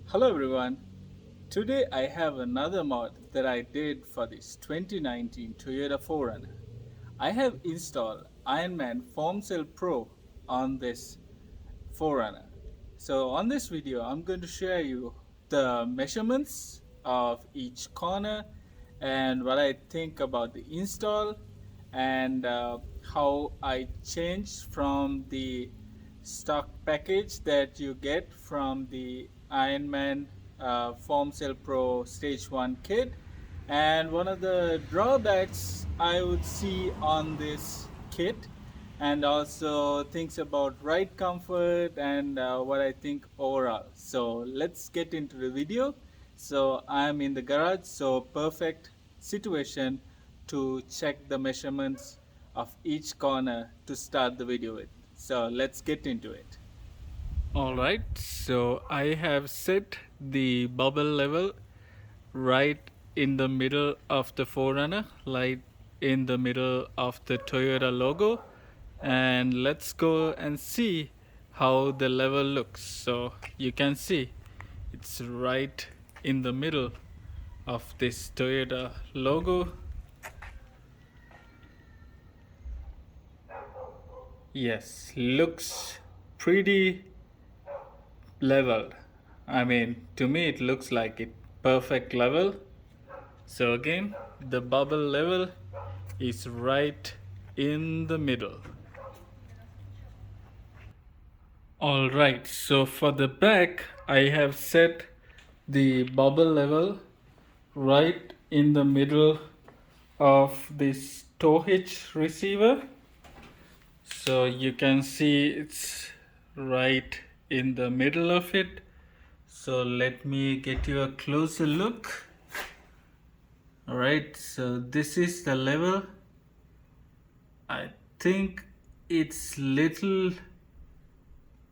Hello everyone. Today I have another mod that I did for this 2019 Toyota 4Runner. I have installed Ironman Foam Cell Pro on this 4Runner. So on this video I'm going to share you the measurements of each corner and what I think about the install and how I changed from the stock package that you get from the Ironman Foam Cell Pro Stage 1 kit. And one of the drawbacks I would see on this kit, and also things about ride comfort and what I think overall. So let's get into the video. So I'm in the garage, so perfect situation to check the measurements of each corner to start the video with. So let's get into it. Alright, so I have set the bubble level right in the middle of the 4Runner, right in the middle of the Toyota logo, and let's go and see how the level looks. So you can see it's right in the middle of this Toyota logo. Yes, looks pretty leveled. I mean, to me it looks like it perfect level. So again, the bubble level is right in the middle. Alright, so for the back, I have set the bubble level right in the middle of this tow hitch receiver. So you can see it's right in the middle of it. So let me get you a closer look. Alright, so this is the level. I think it's little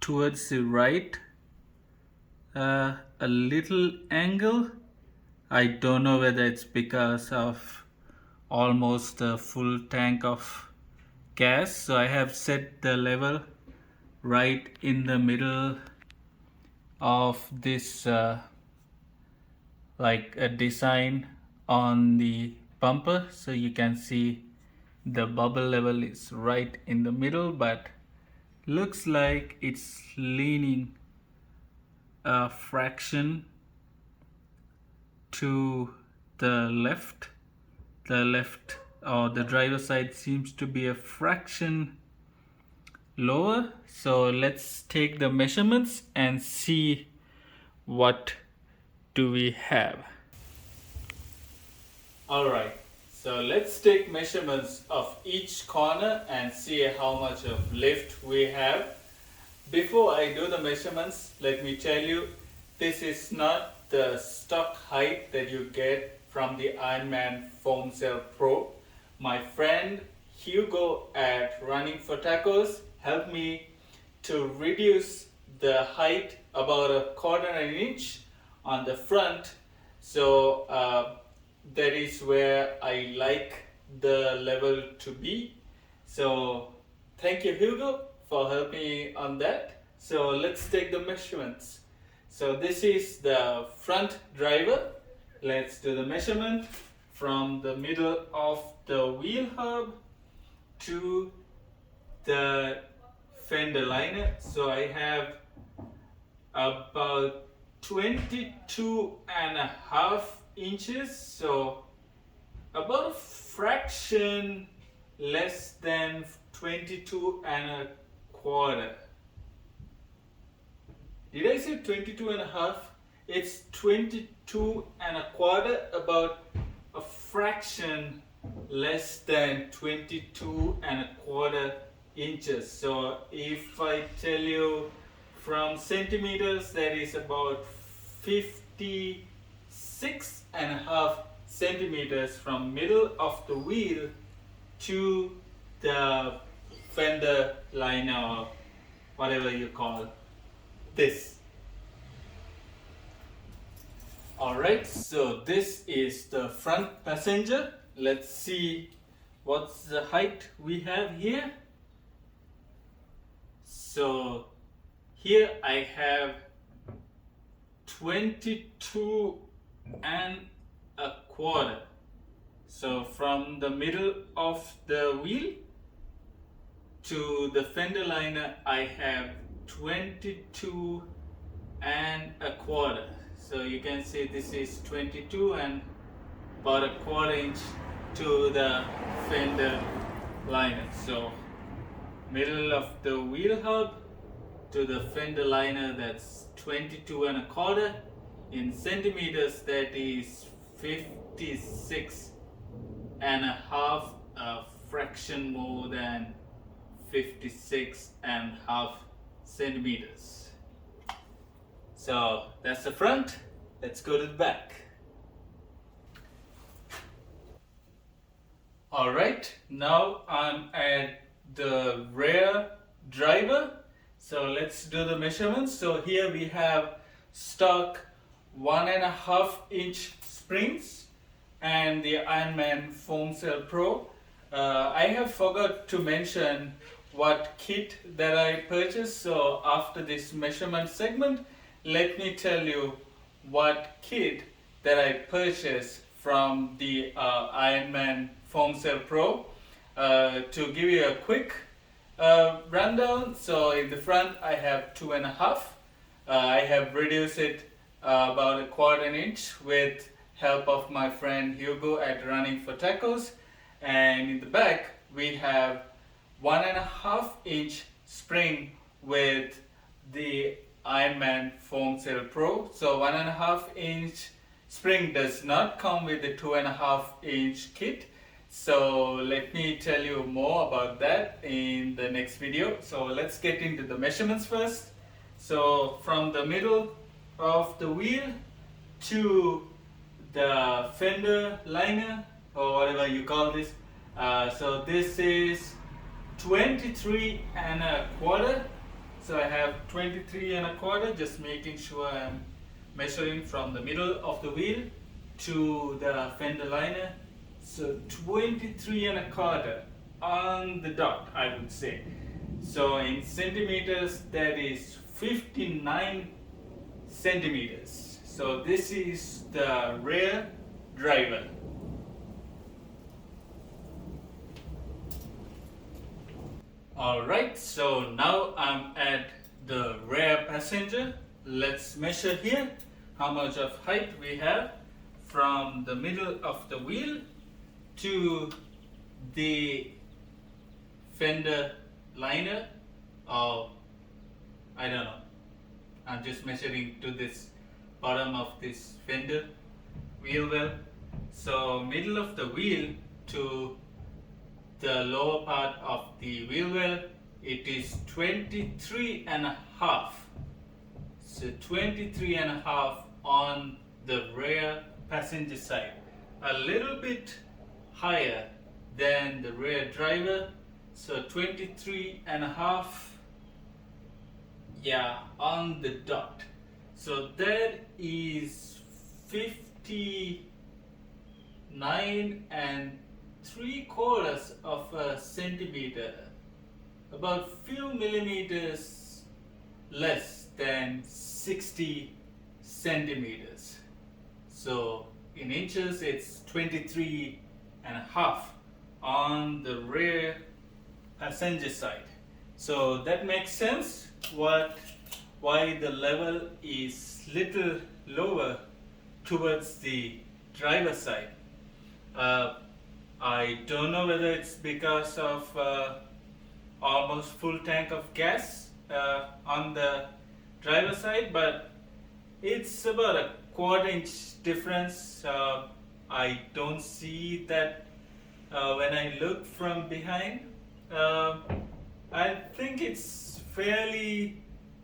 towards the right, a little angle. I don't know whether it's because of almost a full tank of gas. So I have set the level right in the middle of this like a design on the bumper, so you can see the bubble level is right in the middle, but looks like it's leaning a fraction to the left. The left or the driver's side seems to be a fraction lower. So let's take the measurements and see what do we have. Alright, so let's take measurements of each corner and see how much of lift we have. Before I do the measurements, let me tell you, this is not the stock height that you get from the Ironman Foam Cell Pro. My friend Hugo at Running for Tacos helped me to reduce the height about a quarter of an inch on the front. So that is where I like the level to be. So thank you, Hugo, for helping me on that. So let's take the measurements. So this is the front driver. Let's do the measurement from the middle of the wheel hub to the fender liner. So I have about 22.5 inches, so about a fraction less than 22.25. Did I say 22.5? It's 22.25, about a fraction less than 22.25 inches. So if I tell you from centimeters, that is about 56.5 centimeters from middle of the wheel to the fender liner, or whatever you call this. Alright, so this is the front passenger. Let's see what's the height we have here. So here I have 22 and a quarter. So from the middle of the wheel to the fender liner, I have 22 and a quarter. So you can see this is 22 and about a quarter inch to the fender liner. So middle of the wheel hub to the fender liner, that's 22 and a quarter. In centimeters, that is 56 and a half, a fraction more than 56 and a half centimeters. So that's the front. Let's go to the back. Alright, now I'm at the rear driver. So let's do the measurements. So here we have stock 1.5 inch springs and the Ironman Foam Cell Pro. I have forgot to mention what kit that I purchased. So after this measurement segment, let me tell you what kit that I purchased from the Ironman Foam Cell Pro. To give you a quick rundown, so in the front I have 2.5. I have reduced it about a quarter inch with help of my friend Hugo at Running for Tacos, and in the back we have 1.5 inch spring with the Ironman Foam Cell Pro. So 1.5 inch spring does not come with the 2.5 inch kit. So let me tell you more about that in the next video. So let's get into the measurements first. So from the middle of the wheel to the fender liner, or whatever you call this, so this is 23 and a quarter. So I have 23 and a quarter, just making sure I'm measuring from the middle of the wheel to the fender liner. So 23 and a quarter on the dot, I would say. So in centimeters, that is 59 centimeters. So this is the rear driver. Alright, so now I'm at the rear passenger. Let's measure here how much of height we have from the middle of the wheel to the fender liner. Oh, I don't know. I'm just measuring to this bottom of this fender wheel well. So middle of the wheel to the lower part of the wheel well, it is 23 and a half. So 23 and a half on the rear passenger side. A little bit higher than the rear driver. So 23 and a half, yeah, on the dot. So that is 59 and 3/4 of a centimeter, about few millimeters less than 60 centimeters. So in inches it's 23 and a half on the rear passenger side. So that makes sense why the level is little lower towards the driver's side. I don't know whether it's because of almost full tank of gas on the driver's side, but it's about a quarter inch difference. I don't see that when I look from behind. I think it's fairly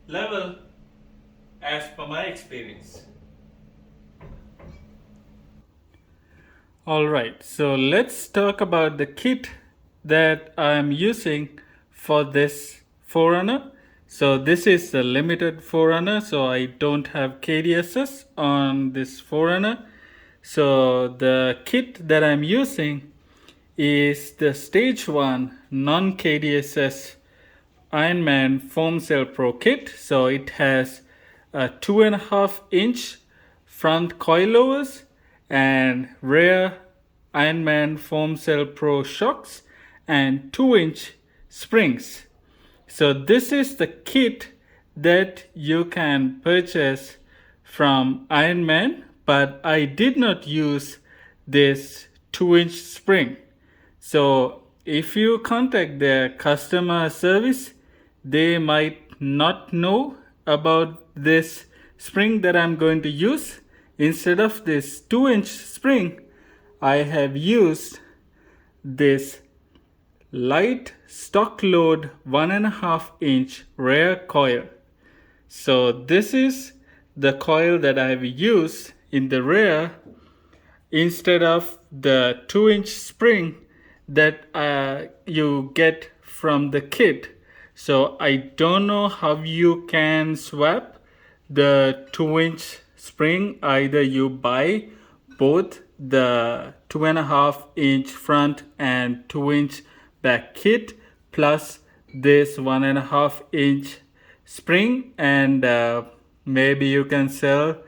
level as per my experience. Alright, so let's talk about the kit that I'm using for this 4Runner. So this is a limited 4Runner, so I don't have KDSS on this 4Runner. So the kit that I'm using is the Stage 1 non-KDSS Ironman Foam Cell Pro kit. So it has 2.5 inch front coilovers and rear Ironman Foam Cell Pro shocks and 2-inch springs. So this is the kit that you can purchase from Ironman, but I did not use this 2-inch spring. So if you contact their customer service, they might not know about this spring that I'm going to use. Instead of this 2-inch spring, I have used this light stock load 1.5-inch rear coil. So this is the coil that I have used in the rear instead of the 2-inch spring that you get from the kit. So I don't know how you can swap the 2-inch spring. Either you buy both the 2.5-inch front and 2-inch back kit plus this 1.5-inch spring, and maybe you can sell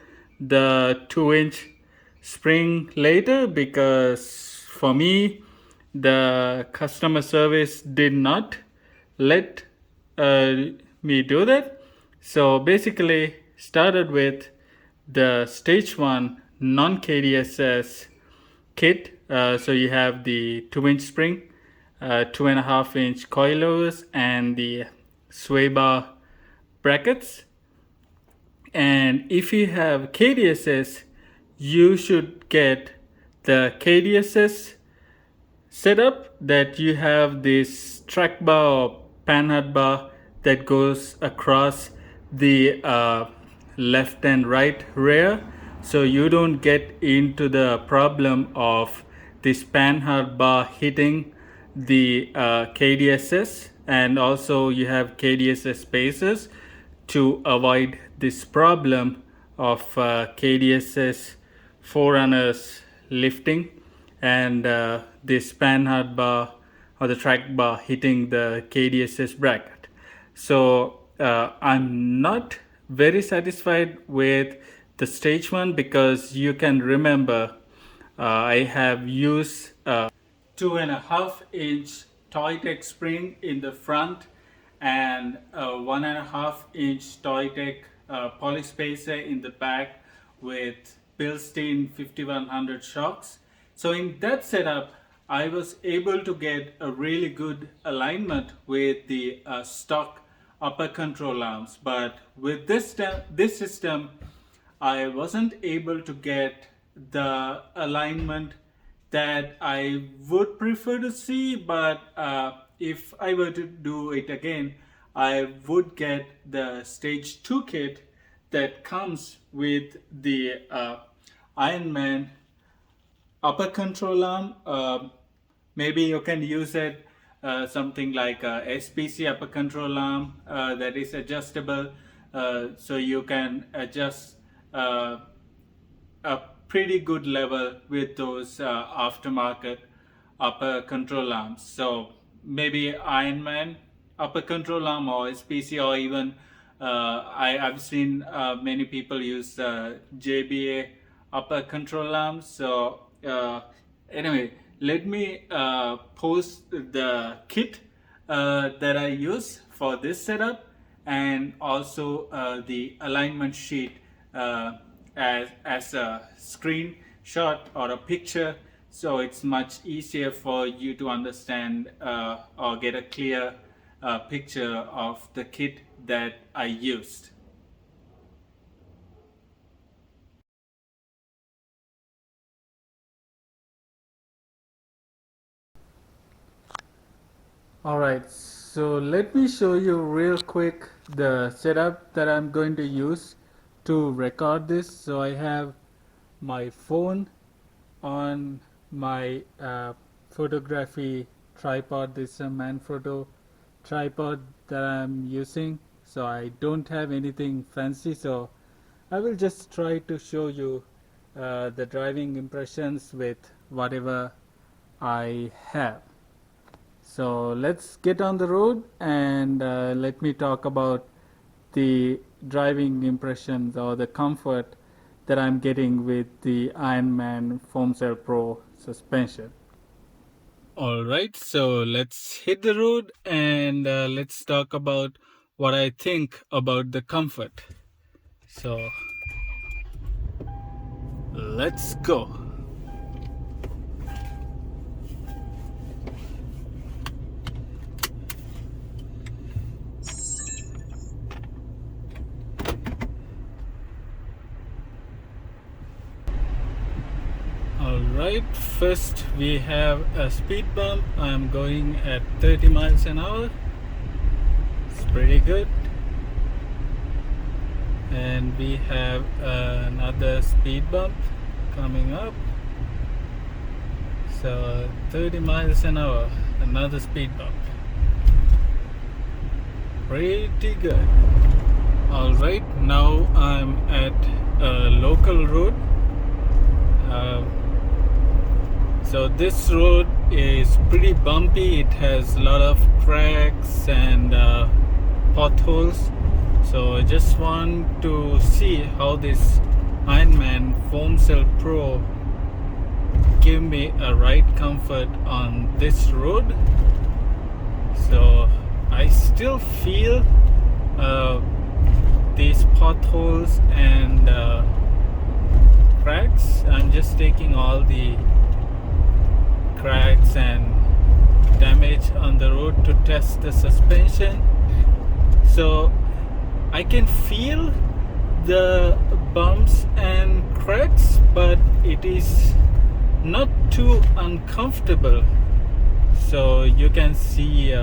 the 2-inch spring later, because for me the customer service did not let me do that. So basically started with the stage 1 non-KDSS kit. So you have the 2-inch spring, 2.5-inch coilovers, and the sway bar brackets. And if you have KDSS, you should get the KDSS setup that you have this track bar or panhard bar that goes across the left and right rear, so you don't get into the problem of this panhard bar hitting the KDSS, and also you have KDSS spacers to avoid this problem of KDSS 4Runners lifting and this panhard bar or the track bar hitting the KDSS bracket. So I'm not very satisfied with the stage 1, because you can remember I have used 2.5-inch Toytech spring in the front and a 1.5-inch Toytech polyspacer in the back with Bilstein 5100 shocks. So in that setup, I was able to get a really good alignment with the stock upper control arms. But with this system, I wasn't able to get the alignment that I would prefer to see. But if I were to do it again, I would get the stage 2 kit that comes with the Ironman upper control arm. Maybe you can use it something like a SPC upper control arm that is adjustable, so you can adjust a pretty good level with those aftermarket upper control arms. So maybe Ironman upper control arm or SPC, or even I've seen many people use JBA upper control arms. So anyway, let me post the kit that I use for this setup, and also the alignment sheet as a screenshot or a picture, so it's much easier for you to understand or get a clear picture of the kit that I used. Alright, so let me show you real quick the setup that I'm going to use to record this. So I have my phone on my photography tripod. This is a Manfrotto tripod that I'm using, so I don't have anything fancy, so I will just try to show you the driving impressions with whatever I have. So let's get on the road, and let me talk about the driving impressions or the comfort that I'm getting with the Ironman Foam Cell Pro suspension. Alright, so let's hit the road and let's talk about what I think about the comfort. So let's go. Alright, first we have a speed bump. I'm going at 30 miles an hour. It's pretty good. And we have another speed bump coming up. So 30 miles an hour, another speed bump. Pretty good. Alright, now I'm at a local road. So this road is pretty bumpy. It has a lot of cracks and potholes. So I just want to see how this Ironman Foam Cell Pro give me a ride comfort on this road. So I still feel these potholes and cracks. I'm just taking all the cracks and damage on the road to test the suspension. So I can feel the bumps and cracks, but it is not too uncomfortable. So you can see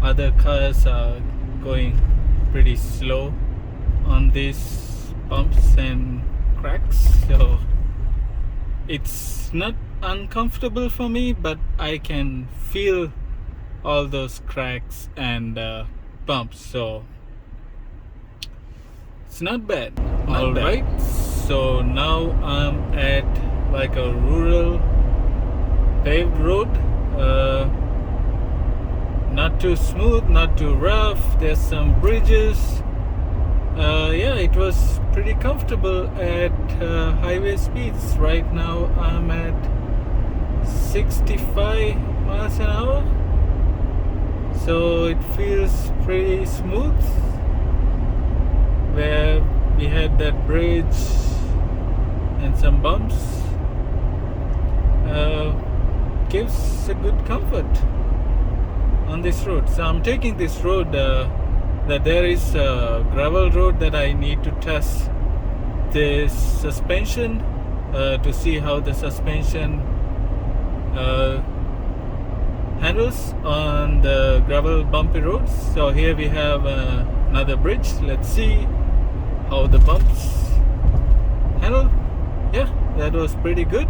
other cars are going pretty slow on these bumps and cracks. So it's not uncomfortable for me, but I can feel all those cracks and bumps. So it's not bad. Alright, so now I'm at like a rural paved road. Not too smooth, not too rough. There's some bridges. Yeah, it was pretty comfortable at highway speeds. Right now I'm at 65 miles an hour. So it feels pretty smooth. Where we had that bridge and some bumps, gives a good comfort on this road. So I'm taking this road that there is a gravel road that I need to test this suspension to see how the suspension handles on the gravel bumpy roads. So here we have another bridge. Let's see how the bumps handle. Yeah, that was pretty good.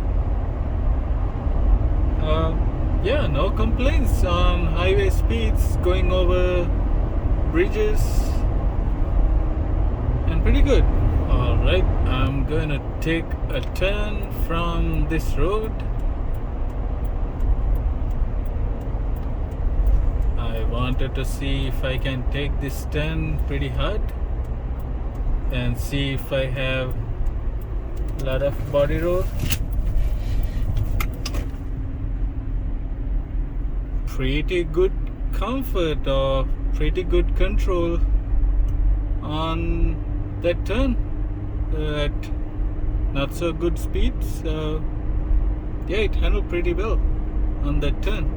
Yeah, no complaints on highway speeds, going over bridges, and pretty good. Alright, I'm gonna take a turn from this road. I wanted to see if I can take this turn pretty hard and see if I have a lot of body roll. Pretty good comfort or pretty good control on that turn at not so good speeds. Yeah, it handled pretty well on that turn.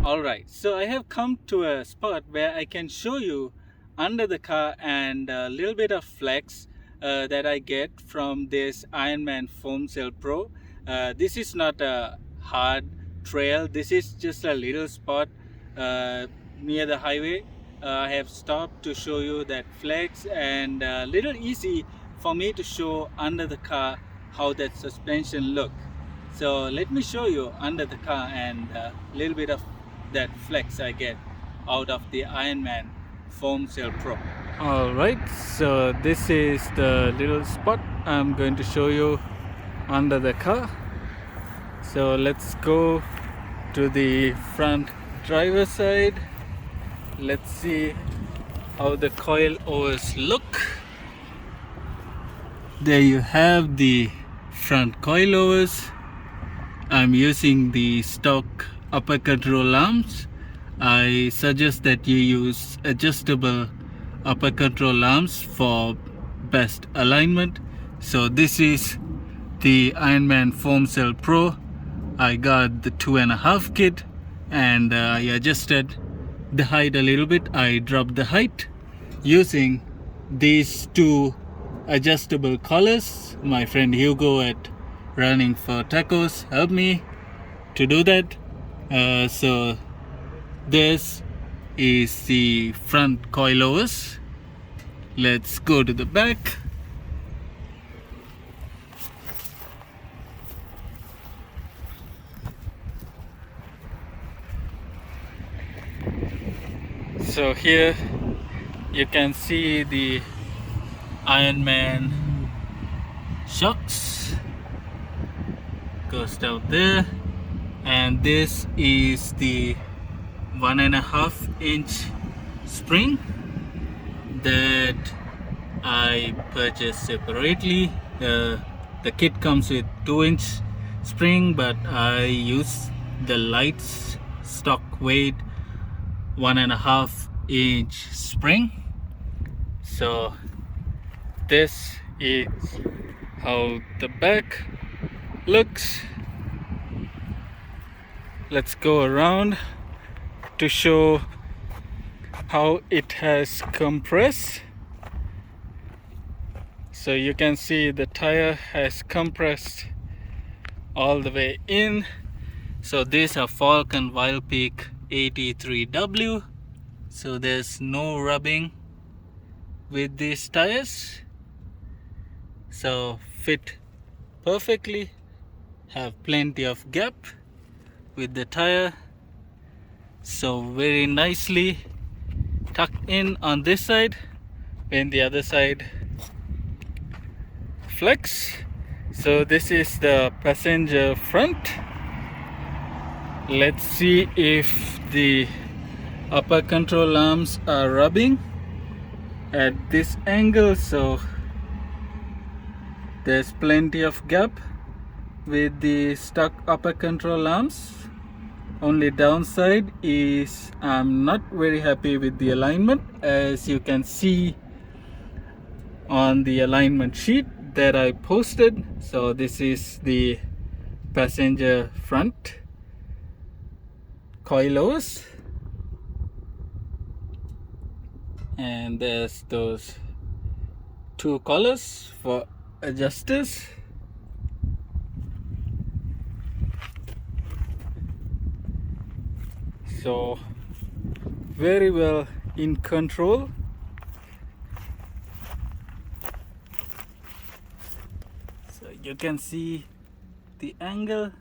Alright, so I have come to a spot where I can show you under the car and a little bit of flex that I get from this Ironman Foam Cell Pro. This is not a hard trail. This is just a little spot near the highway. I have stopped to show you that flex, and a little easy for me to show under the car how that suspension look. So let me show you under the car and a little bit of that flex I get out of the Ironman Foam Cell Pro. Alright, so this is the little spot I'm going to show you under the car. So let's go to the front driver's side. Let's see how the coilovers look. There you have the front coilovers. I'm using the stock upper control arms. I suggest that you use adjustable upper control arms for best alignment. So this is the Ironman Foam Cell Pro. I got the 2.5 kit and I adjusted the height a little bit. I dropped the height using these two adjustable collars. My friend Hugo at Running for Tacos helped me to do that. So this is the front coilovers. Let's go to the back. So here you can see the Ironman shocks goes down there, and this is the 1.5-inch spring that I purchased separately. The kit comes with 2-inch spring, but I use the light stock weight 1.5-inch spring. So this is how the back looks. Let's go around to show how it has compressed. So you can see the tire has compressed all the way in. So these are Falken Wild Peak 83W. So there's no rubbing with these tires. So fit perfectly, have plenty of gap with the tire. So very nicely tucked in on this side, when the other side flex. So this is the passenger front. Let's see if the upper control arms are rubbing at this angle. So there's plenty of gap with the stock upper control arms. Only downside is I'm not very happy with the alignment, as you can see on the alignment sheet that I posted. So this is the passenger front coilovers, and there's those two collars for adjusters. So very well in control. So you can see the angle.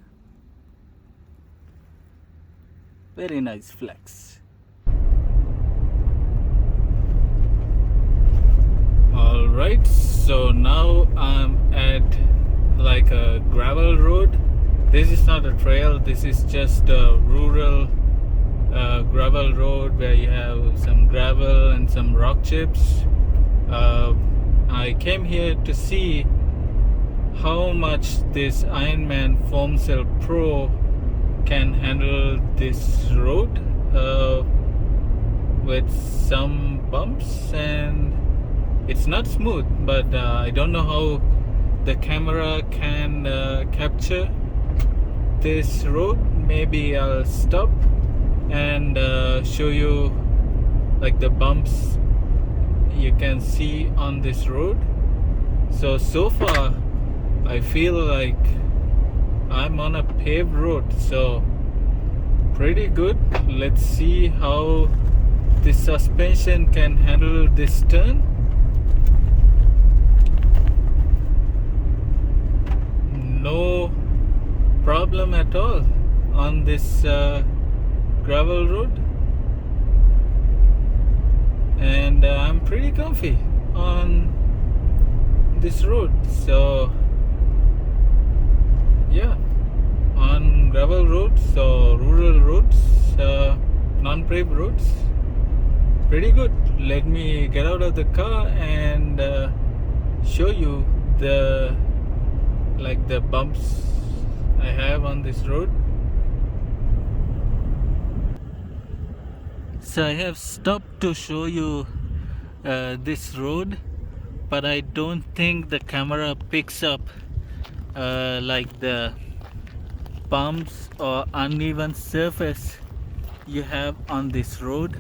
Very nice flex. Alright, so now I'm at like a gravel road. This is not a trail, this is just a rural gravel road where you have some gravel and some rock chips. I came here to see how much this Ironman Foam Cell Pro can handle this road with some bumps, and it's not smooth, but I don't know how the camera can capture this road. Maybe I'll stop and show you like the bumps you can see on this road. So far I feel like I'm on a paved road, so pretty good. Let's see how the suspension can handle this turn. No problem at all on this gravel road, and I'm pretty comfy on this road. So yeah, on gravel roads or rural roads, non-paved roads, pretty good. let me get out of the car and show you the the bumps I have on this road. So I have stopped to show you this road, but I don't think the camera picks up the bumps or uneven surface you have on this road.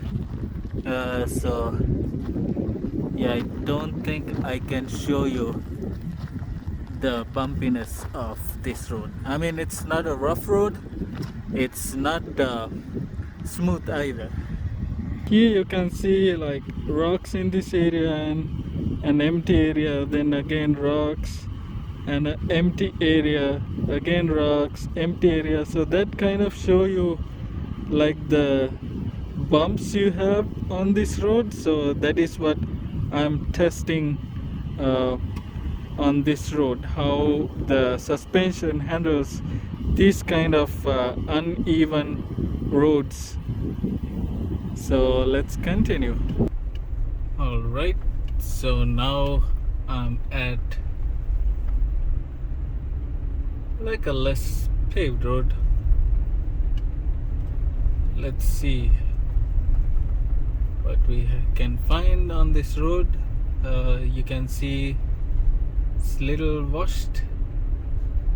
So yeah, I don't think I can show you the bumpiness of this road. I mean, it's not a rough road, it's not smooth either. Here you can see like rocks in this area and an empty area, then again rocks and an empty area, again rocks, empty area. So that kind of show you like the bumps you have on this road. So that is what I'm testing on this road, how the suspension handles these kind of uneven roads. So let's continue. All right, so now I'm at like a less paved road. Let's see what we can find on this road. You can see it's little washed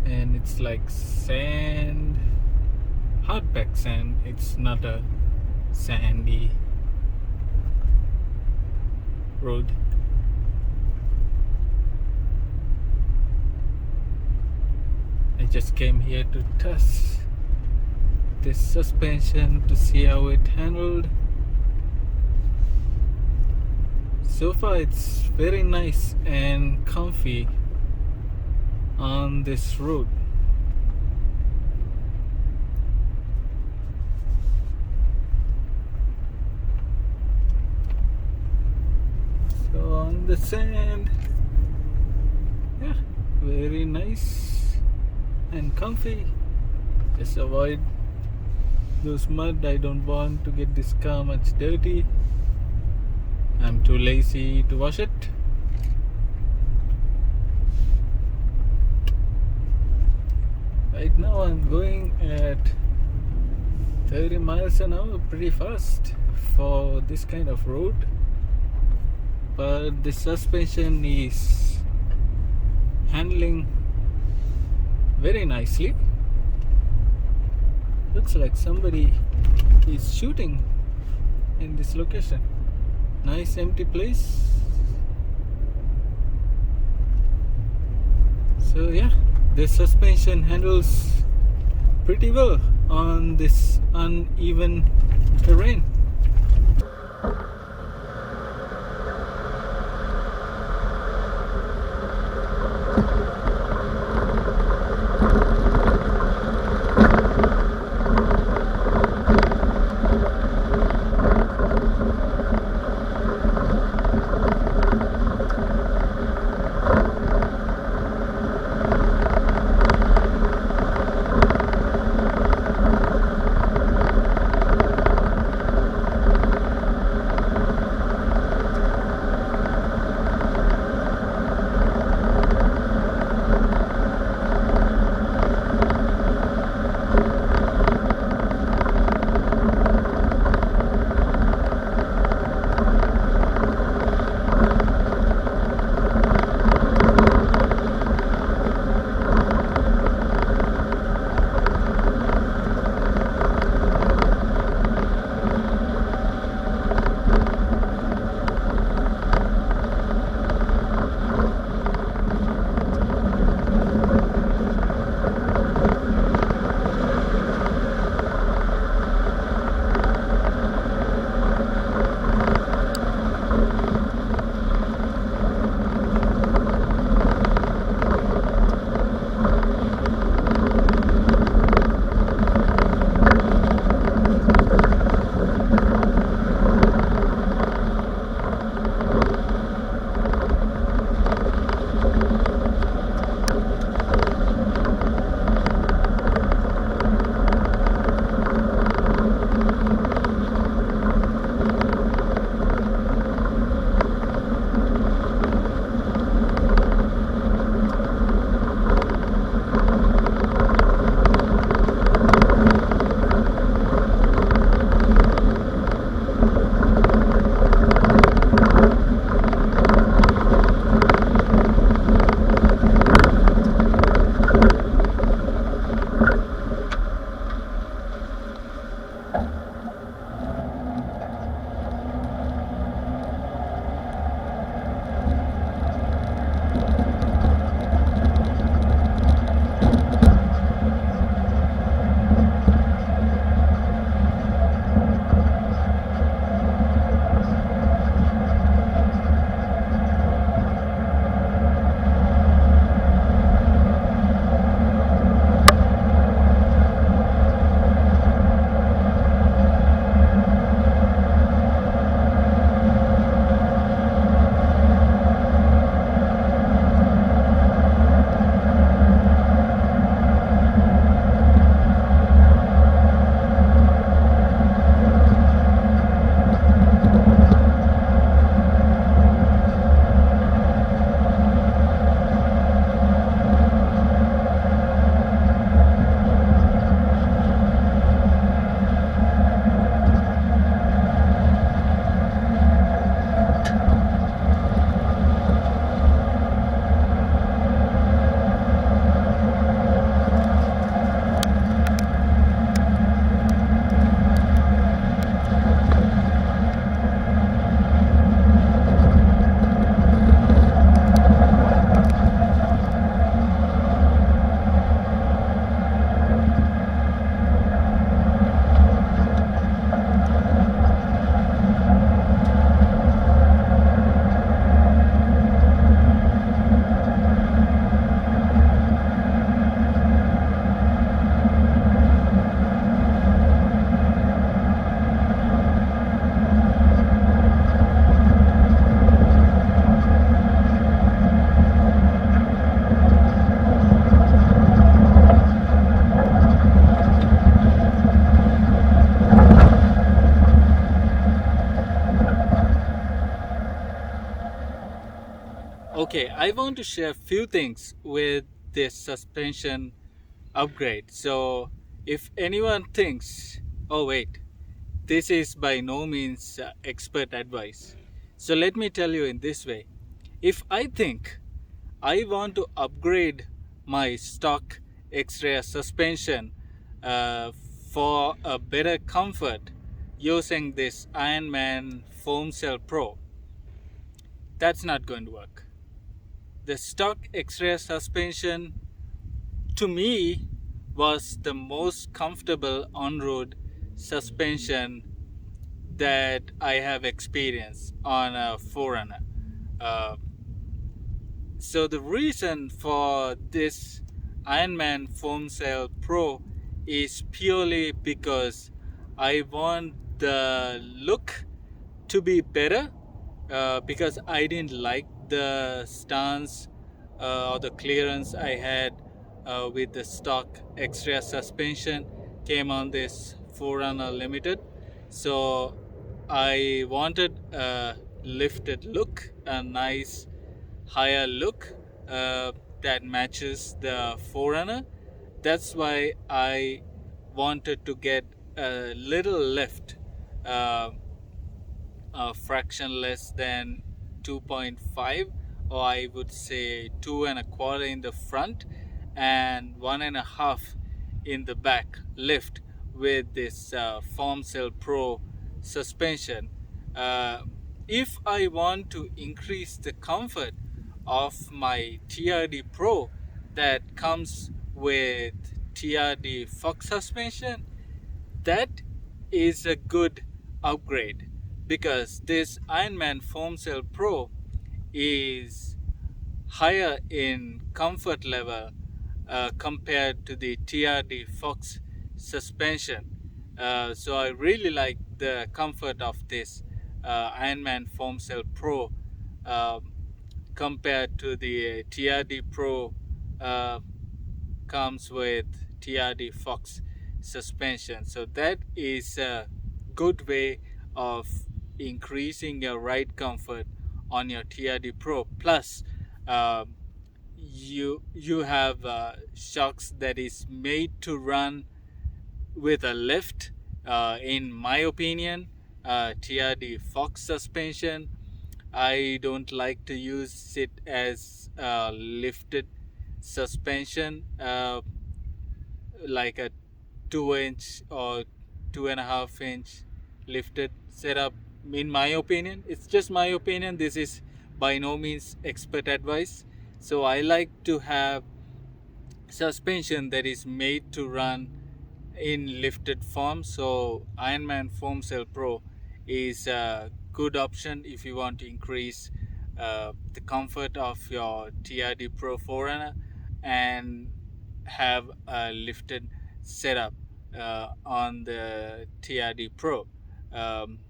and it's like sand, hardpack sand. It's not a sandy road. I just came here to test this suspension to see how it handled. So far it's very nice and comfy on this road. So on the sand, yeah, very nice and comfy. Just avoid those mud. I don't want to get this car much dirty. I'm too lazy to wash it. Right now I'm going at 30 miles an hour, pretty fast for this kind of road. But the suspension is handling very nicely. Looks like somebody is shooting in this location. Nice empty place. So yeah, the suspension handles pretty well on this uneven terrain. Okay, I want to share a few things with this suspension upgrade. So, if anyone thinks, oh, wait, this is by no means expert advice. So, let me tell you in this way. If I think I want to upgrade my stock X-ray suspension uh, for a better comfort using this Ironman Foam Cell Pro, that's not going to work. The stock X-ray suspension to me was the most comfortable on-road suspension that I have experienced on a 4Runner. Uh, so the reason for this Ironman Foam Cell Pro is purely because I want the look to be better, because I didn't like the stance or the clearance I had with the stock extra suspension came on this 4Runner Limited. So I wanted a lifted look, a nice higher look that matches the 4Runner. That's why I wanted to get a little lift, uh, a fraction less than 2.5, or I would say 2.25 in the front and 1.5 in the back lift with this Foam Cell Pro suspension. Uh, if I want to increase the comfort of my TRD Pro that comes with TRD Fox suspension, that is a good upgrade, because this Ironman Foam Cell Pro is higher in comfort level compared to the TRD Fox suspension. So I really like the comfort of this Ironman Foam Cell Pro uh, compared to the TRD Pro uh, comes with TRD Fox suspension. So that is a good way of increasing your ride comfort on your TRD Pro. Plus, um, you have shocks that is made to run with a lift. In my opinion, TRD Fox suspension, I don't like to use it as lifted suspension, like a 2 inch or 2.5 inch lifted setup. In my opinion, it's just my opinion. This is by no means expert advice. So I like to have suspension that is made to run in lifted form. So Ironman Foam Cell Pro is a good option if you want to increase the comfort of your TRD Pro 4Runner and have a lifted setup on the TRD Pro.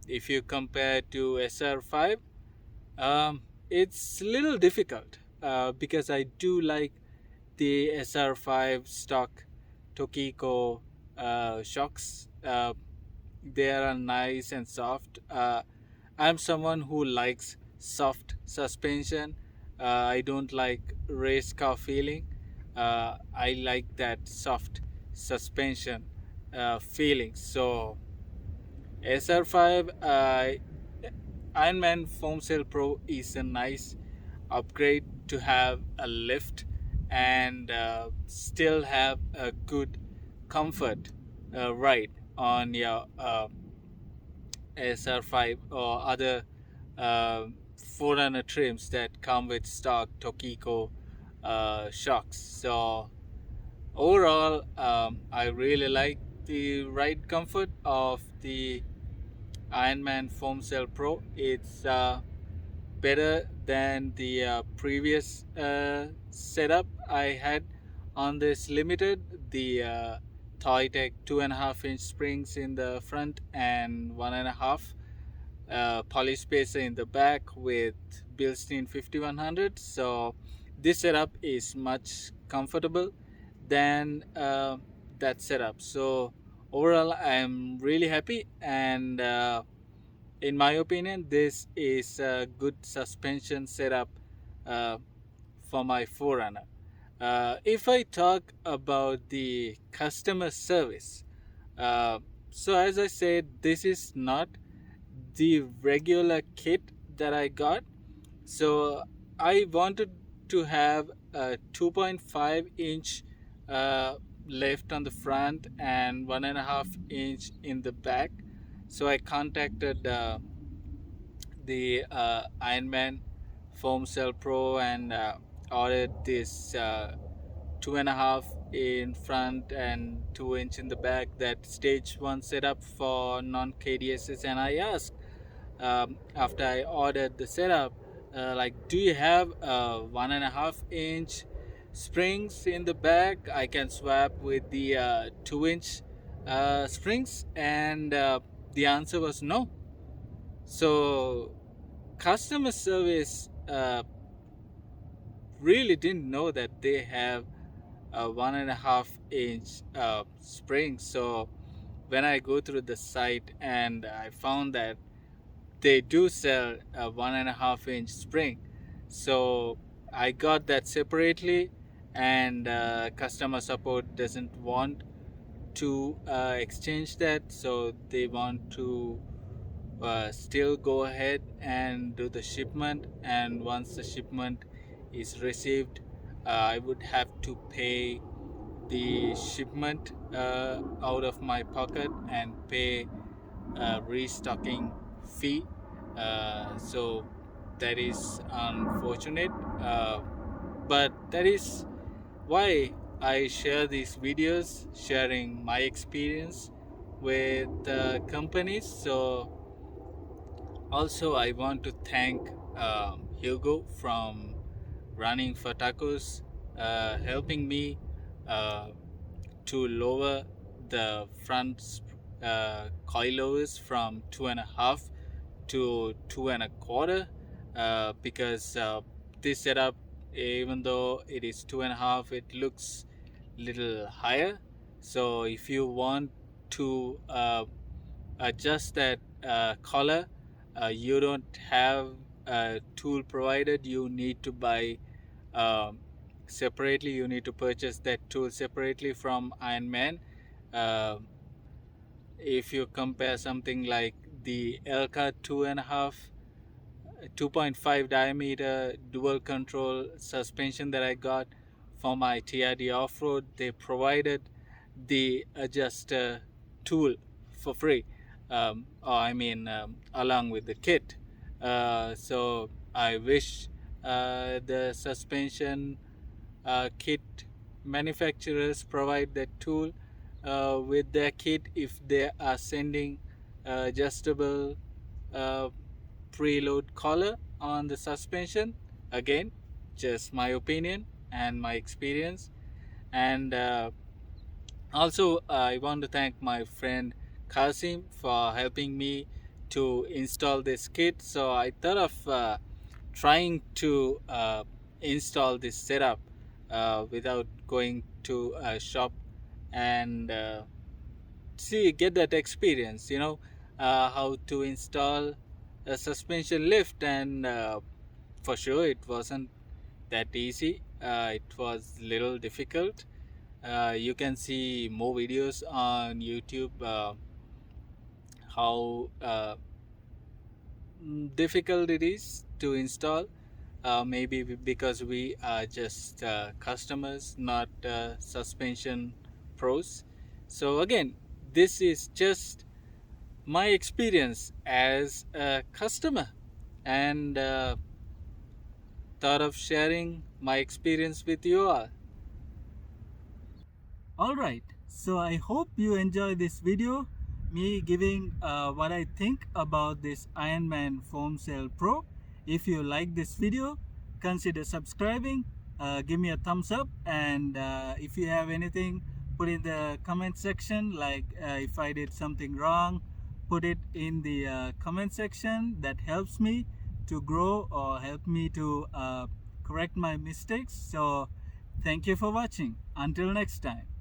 If you compare to SR5, it's a little difficult because I do like the SR5 stock Tokiko shocks. They are nice and soft. I'm someone who likes soft suspension. I don't like race car feeling. I like that soft suspension feeling. So SR5 Ironman Foam Cell Pro is a nice upgrade to have a lift and still have a good comfort ride on your SR5 or other uh, 4Runner trims that come with stock Tokiko shocks. So overall, I really like the ride comfort of the Ironman Foam Cell Pro. It's better than the previous setup I had on this limited. The Toytech 2.5 inch springs in the front and 1.5 poly spacer in the back with Bilstein 5100. So this setup is much comfortable than that setup. So overall, I am really happy, and in my opinion, this is a good suspension setup uh, for my 4Runner. If I talk about the customer service, uh, so as I said, this is not the regular kit that I got. So I wanted to have a 2.5-inch uh, left on the front and 1.5 inch in the back. So I contacted the Ironman Foam Cell Pro and ordered this 2.5 in front and 2 inch in the back, that stage one setup for non-KDSs. And I asked, after I ordered the setup, like, do you have 1.5 inch springs in the back? I can swap with the 2 inch springs, and the answer was no. So customer service really didn't know that they have a 1.5 inch spring. So when I go through the site, and I found that they do sell a 1.5 inch spring, so I got that separately, and customer support doesn't want to exchange that, so they want to still go ahead and do the shipment. And once the shipment is received, I would have to pay the shipment out of my pocket and pay a restocking fee. So that is unfortunate, but that is why I share these videos, sharing my experience with companies. So also, I want to thank Hugo from Running for Tacos, helping me uh, to lower the front coilovers from 2.5 to 2.25, because this setup, even though it is 2.5, it looks little higher. So if you want to adjust that collar, you don't have a tool provided, you need to buy um, separately. You need to purchase that tool separately from Ironman. uh, if you compare something like the Elka 2.5 diameter dual control suspension that I got for my TRD off-road, they provided the adjuster tool for free, along with the kit. So I wish the suspension kit manufacturers provide that tool with their kit if they are sending adjustable uh, preload collar on the suspension. Again, just my opinion and my experience. And also, I want to thank my friend Kasim for helping me to install this kit. So I thought of trying to install this setup without going to a shop, and get that experience, how to install a suspension lift. And for sure, it wasn't that easy. It was little difficult. You can see more videos on YouTube, how difficult it is to install. Maybe because we are just customers, not suspension pros. So again, this is just my experience as a customer, and thought of sharing my experience with you all. Alright, so I hope you enjoy this video, me giving what I think about this Ironman Foam Cell Pro. If you like this video, consider subscribing, give me a thumbs up, and if you have anything, put in the comment section, like if I did something wrong, put it in the comment section. That helps me to grow, or help me to correct my mistakes. So thank you for watching. Until next time.